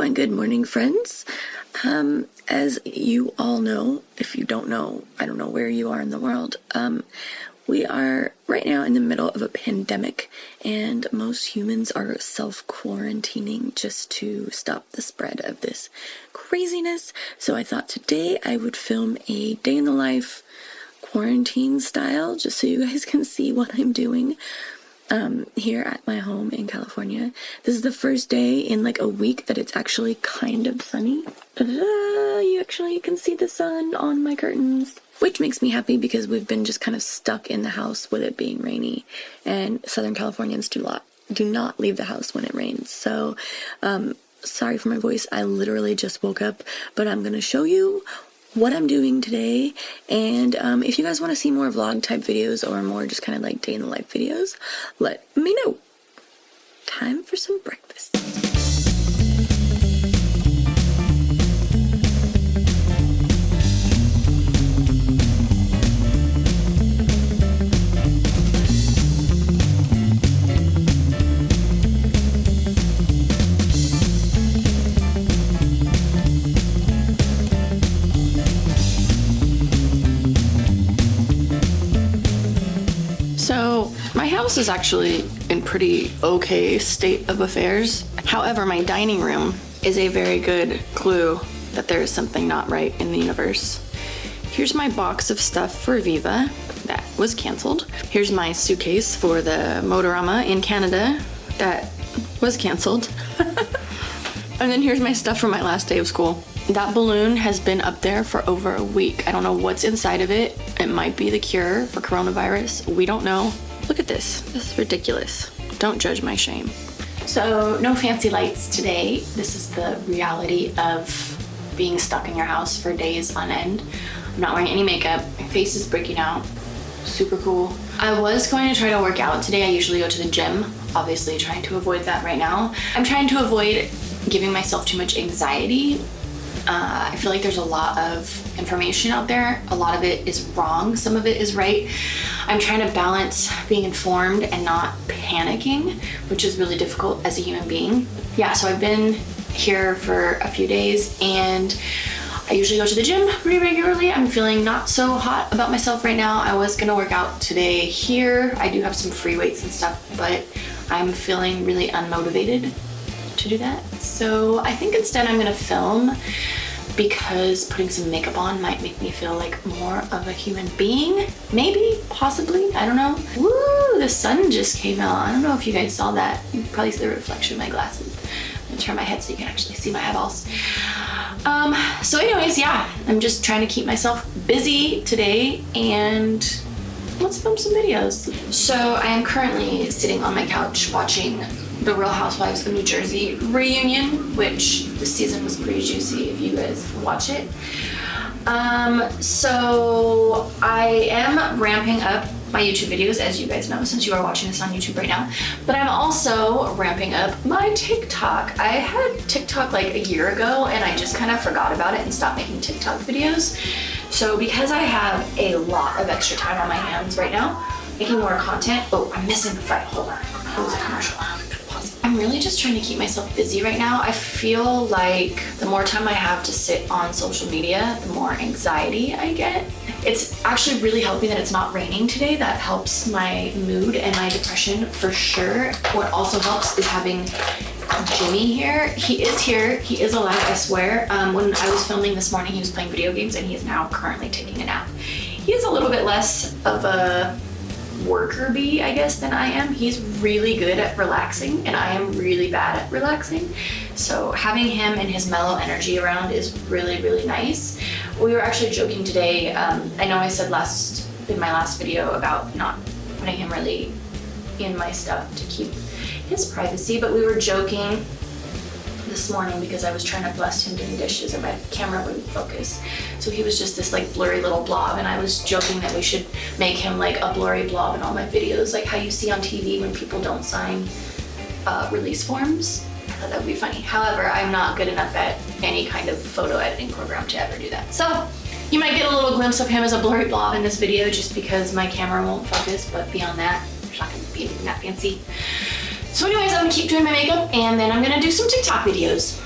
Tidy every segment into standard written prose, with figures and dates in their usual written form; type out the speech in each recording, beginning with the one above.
my good morning friends. As you all know, if you don't know, I don't know where you are in the world, we are right now in the middle of a pandemic, and most humans are self-quarantining just to stop the spread of this craziness. So I thought today I would film a day in the life quarantine style, just so you guys can see what I'm doing here at my home in California. This is the first day in like a week that it's actually kind of sunny. You actually can see the sun on my curtains, which makes me happy because we've been just kind of stuck in the house with it being rainy, and Southern Californians do not leave the house when it rains. So sorry for my voice. I literally just woke up, but I'm gonna show you what I'm doing today. And if you guys want to see more vlog type videos or more just kind of like day in the life videos, let me know. Time for some breakfast. So my house is actually in pretty okay state of affairs. However, my dining room is a very good clue that there is something not right in the universe. Here's my box of stuff for Viva that was canceled. Here's my suitcase for the Motorama in Canada that was canceled. And then here's my stuff for my last day of school. That balloon has been up there for over a week. I don't know what's inside of it. It might be the cure for coronavirus. We don't know. Look at this. This is ridiculous. Don't judge my shame. So no fancy lights today. This is the reality of being stuck in your house for days on end. I'm not wearing any makeup. My face is breaking out. Super cool. I was going to try to work out today. I usually go to the gym. Obviously trying to avoid that right now. I'm trying to avoid giving myself too much anxiety. I feel like there's a lot of information out there. A lot of it is wrong. Some of it is right. I'm trying to balance being informed and not panicking, which is really difficult as a human being. Yeah, so I've been here for a few days and I usually go to the gym pretty regularly. I'm feeling not so hot about myself right now. I was gonna work out today here. I do have some free weights and stuff, but I'm feeling really unmotivated to do that. So I think instead I'm gonna film, because putting some makeup on might make me feel like more of a human being. Maybe, possibly, I don't know. Woo, the sun just came out. I don't know if you guys saw that. You can probably see the reflection of my glasses. I'm gonna turn my head so you can actually see my eyeballs. So anyways, yeah, I'm just trying to keep myself busy today and let's film some videos. So I am currently sitting on my couch watching the Real Housewives of New Jersey reunion, which this season was pretty juicy if you guys watch it. So I am ramping up my YouTube videos, as you guys know, since you are watching this on YouTube right now, but I'm also ramping up my TikTok. I had TikTok like a year ago and I just kind of forgot about it and stopped making TikTok videos. So because I have a lot of extra time on my hands right now, making more content. Oh, I'm missing the fight. Hold on. It was a commercial. I'm really just trying to keep myself busy right now. I feel like the more time I have to sit on social media, the more anxiety I get. It's actually really helping that it's not raining today. That helps my mood and my depression for sure. What also helps is having Jimmy here. He is here. He is alive, I swear. When I was filming this morning, he was playing video games and he is now currently taking a nap. He is a little bit less of a worker bee, I guess, than I am. He's really good at relaxing and I am really bad at relaxing. So having him and his mellow energy around is really, really nice. We were actually joking today. I know I said in my last video about not putting him really in my stuff to keep his privacy, but we were joking this morning because I was trying to blast him doing dishes and my camera wouldn't focus. So he was just this like blurry little blob, and I was joking that we should make him like a blurry blob in all my videos, like how you see on TV when people don't sign release forms. I thought that would be funny. However, I'm not good enough at any kind of photo editing program to ever do that. So you might get a little glimpse of him as a blurry blob in this video just because my camera won't focus, but beyond that, there's not gonna be anything that fancy. So anyways, I'm gonna keep doing my makeup and then I'm gonna do some TikTok videos.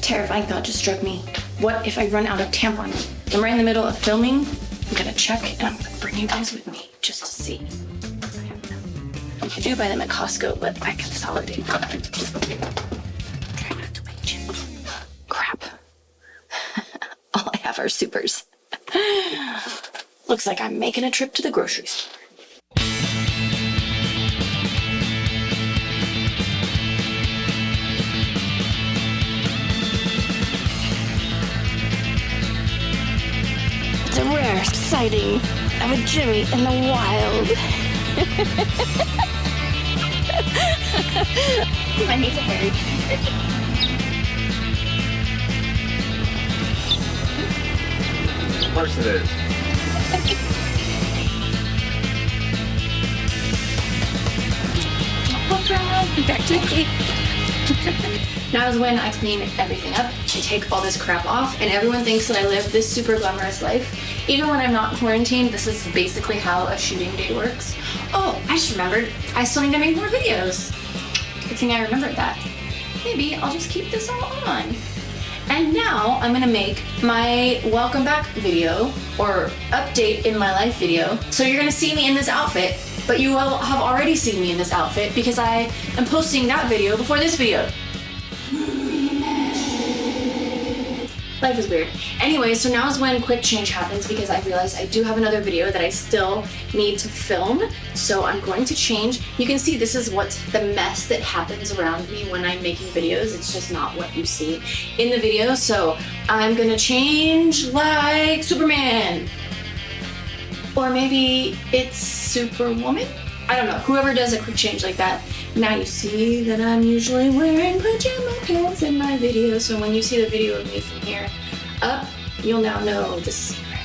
terrifying thought just struck me. What if I run out of tampons? I'm right in the middle of filming. I'm gonna check and I'm gonna bring you guys with me just to see. I do buy them at Costco, but I consolidate. Try not to bite you. Crap. All I have are supers. Looks like I'm making a trip to the grocery store. It's a rare sighting of a Jimmy in the wild. My knees are very Of course it is. Back to the cake. Now is when I clean everything up, I take all this crap off, and everyone thinks that I live this super glamorous life. Even when I'm not quarantined, this is basically how a shooting day works. Oh, I just remembered, I still need to make more videos. Good thing I remembered that. Maybe I'll just keep this all on. And now I'm gonna make my welcome back video, or update in my life video. So you're gonna see me in this outfit, but you will have already seen me in this outfit because I am posting that video before this video. Life is weird. Anyway, so now is when quick change happens because I realized I do have another video that I still need to film. So I'm going to change. You can see this is what's the mess that happens around me when I'm making videos. It's just not what you see in the video. So I'm gonna change like Superman. Or maybe it's Superwoman? I don't know. Whoever does a quick change like that. Now you see that I'm usually wearing pajama pants in my video, so when you see the video of me from here up, you'll now know the secret.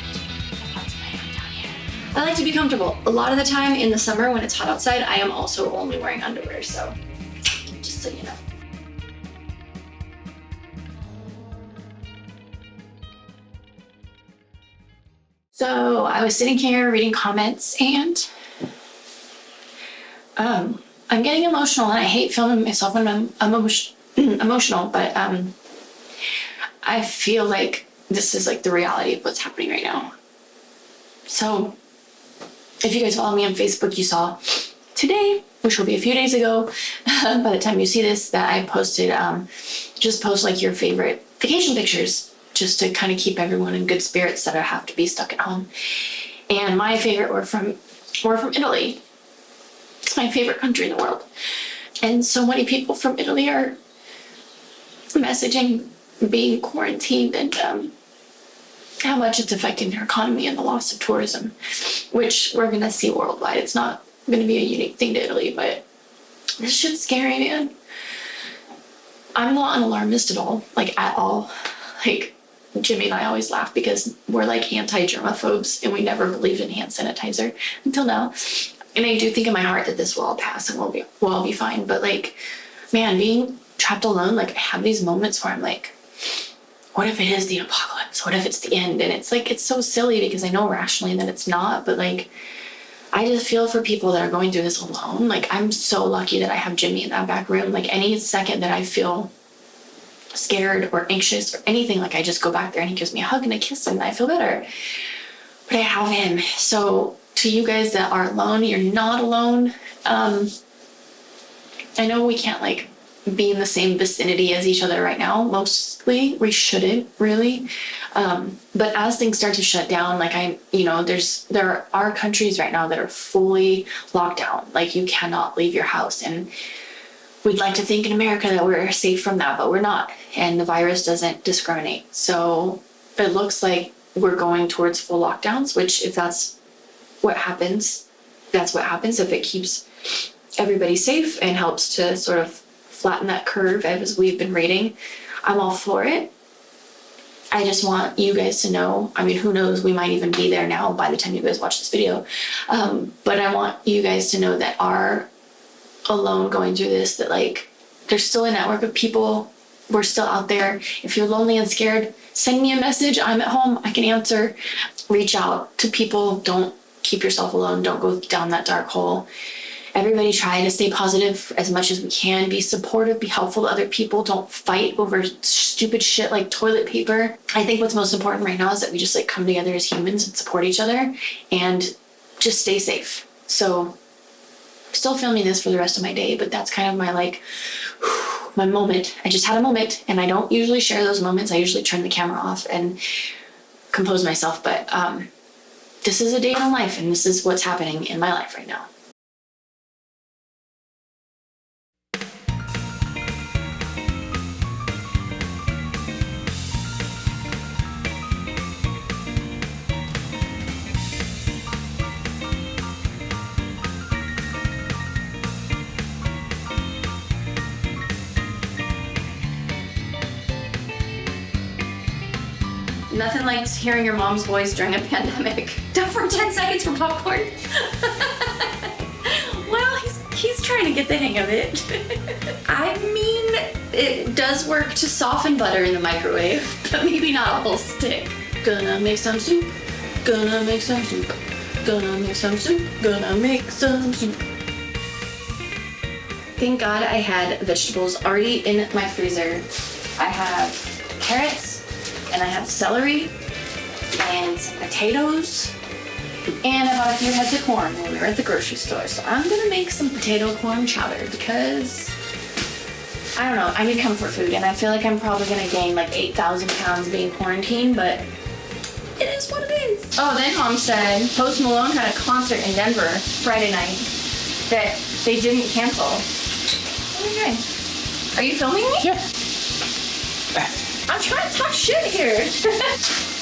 That's what I am down here. I like to be comfortable. A lot of the time in the summer when it's hot outside, I am also only wearing underwear, so just so you know. So I was sitting here reading comments and I'm getting emotional, and I hate filming myself when I'm emotional, but I feel like this is like the reality of what's happening right now. So if you guys follow me on Facebook, you saw today, which will be a few days ago, by the time you see this, that I posted, just post like your favorite vacation pictures, just to kind of keep everyone in good spirits that have to be stuck at home. And my favorite were from Italy. It's my favorite country in the world. And so many people from Italy are messaging being quarantined and how much it's affecting their economy and the loss of tourism, which we're going to see worldwide. It's not going to be a unique thing to Italy, but this shit's scary, man. I'm not an alarmist at all, like at all. Like Jimmy and I always laugh because we're like anti-germaphobes and we never believed in hand sanitizer until now. And I do think in my heart that this will all pass and we'll all be fine. But like, man, being trapped alone, like I have these moments where I'm like, what if it is the apocalypse? What if it's the end? And it's like, it's so silly because I know rationally that it's not, but like, I just feel for people that are going through this alone. Like, I'm so lucky that I have Jimmy in that back room. Like any second that I feel scared or anxious or anything, like I just go back there and he gives me a hug and a kiss and I feel better. But I have him. So to you guys that are alone, you're not alone. I know we can't like be in the same vicinity as each other right now. Mostly we shouldn't really. But as things start to shut down, like there are countries right now that are fully locked down. Like you cannot leave your house, and we'd like to think in America that we're safe from that, but we're not. And the virus doesn't discriminate. So it looks like we're going towards full lockdowns, which if that's what happens, that's what happens. If it keeps everybody safe and helps to sort of flatten that curve as we've been reading, I'm all for it. I just want you guys to know, I mean, who knows, we might even be there now by the time you guys watch this video. But I want you guys to know that are alone going through this, that like, there's still a network of people. We're still out there. If you're lonely and scared, send me a message. I'm at home. I can answer. Reach out to people. Don't keep yourself alone. Don't go down that dark hole. Everybody try to stay positive as much as we can. Be supportive, be helpful to other people. Don't fight over stupid shit like toilet paper. I think what's most important right now is that we just like come together as humans and support each other and just stay safe. So still filming this for the rest of my day, but that's kind of my like, my moment. I just had a moment, and I don't usually share those moments. I usually turn the camera off and compose myself, but this is a day in my life, and this is what's happening in my life right now. Nothing like hearing your mom's voice during a pandemic. Down for 10 seconds for popcorn. Well, he's trying to get the hang of it. I mean, it does work to soften butter in the microwave, but maybe not a whole stick. Gonna make some soup. Gonna make some soup. Gonna make some soup. Gonna make some soup. Thank God I had vegetables already in my freezer. I have carrots, and I have celery and some potatoes, and I bought a few heads of corn when we were at the grocery store. So I'm gonna make some potato corn chowder because, I don't know, I need comfort food, and I feel like I'm probably gonna gain like 8,000 pounds being quarantined, but it is what it is. Oh, then Mom said Post Malone had a concert in Denver Friday night that they didn't cancel. What are you doing? Are you filming me? Yeah. I'm trying to talk shit here.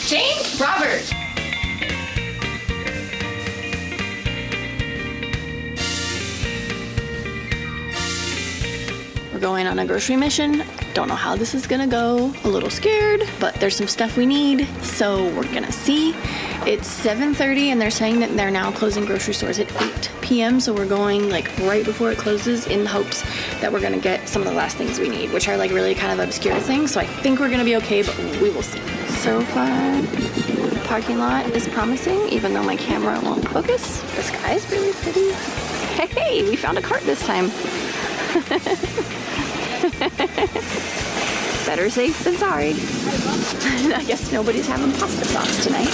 James Robert. We're going on a grocery mission. Don't know how this is gonna go. A little scared, but there's some stuff we need, so we're gonna see. It's 7:30 and they're saying that they're now closing grocery stores at 8 p.m. So we're going like right before it closes in the hopes that we're gonna get some of the last things we need, which are like really kind of obscure things. So I think we're gonna be okay, but we will see. So far, the parking lot is promising, even though my camera won't focus. The sky's really pretty. Hey, we found a cart this time. Better safe than sorry. I guess nobody's having pasta sauce tonight.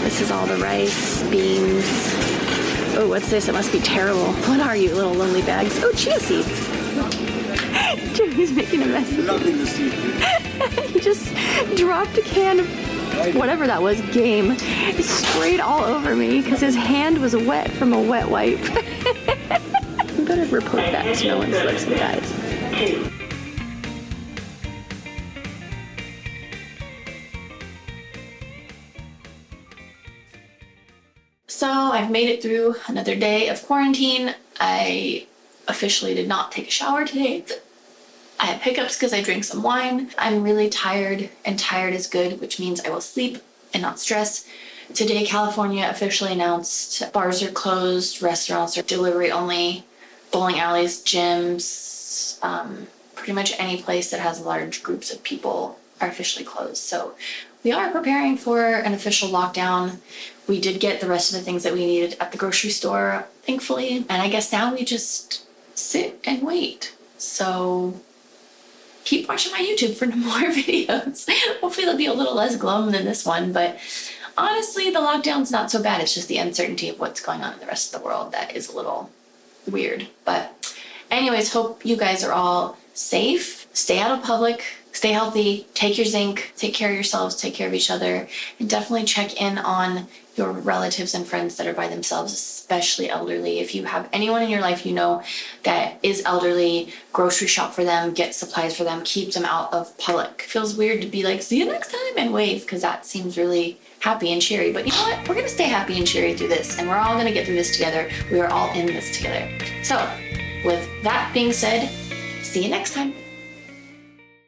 This is all the rice, beans. Oh, what's this? It must be terrible. What are you, little lonely bags? Oh, chia seeds. Jimmy's making a mess. Nothing to see. He just dropped a can of whatever that was, game. It sprayed all over me because his hand was wet from a wet wipe. I'm gonna report that so no one slips and dies. So I've made it through another day of quarantine. I officially did not take a shower today. I have hiccups because I drank some wine. I'm really tired, and tired is good, which means I will sleep and not stress. Today, California officially announced bars are closed, restaurants are delivery only, bowling alleys, gyms, pretty much any place that has large groups of people are officially closed. So we are preparing for an official lockdown. We did get the rest of the things that we needed at the grocery store, thankfully. And I guess now we just sit and wait. So keep watching my YouTube for more videos. Hopefully they'll be a little less glum than this one, but honestly, the lockdown's not so bad. It's just the uncertainty of what's going on in the rest of the world that is a little weird. But anyways, hope you guys are all safe. Stay out of public, stay healthy, take your zinc, take care of yourselves, take care of each other, and definitely check in on your relatives and friends that are by themselves, especially elderly. If you have anyone in your life you know that is elderly, grocery shop for them, get supplies for them, keep them out of public. It feels weird to be like, see you next time and wave, because that seems really happy and cheery. But you know what? We're gonna stay happy and cheery through this, and we're all gonna get through this together. We are all in this together. So with that being said, see you next time.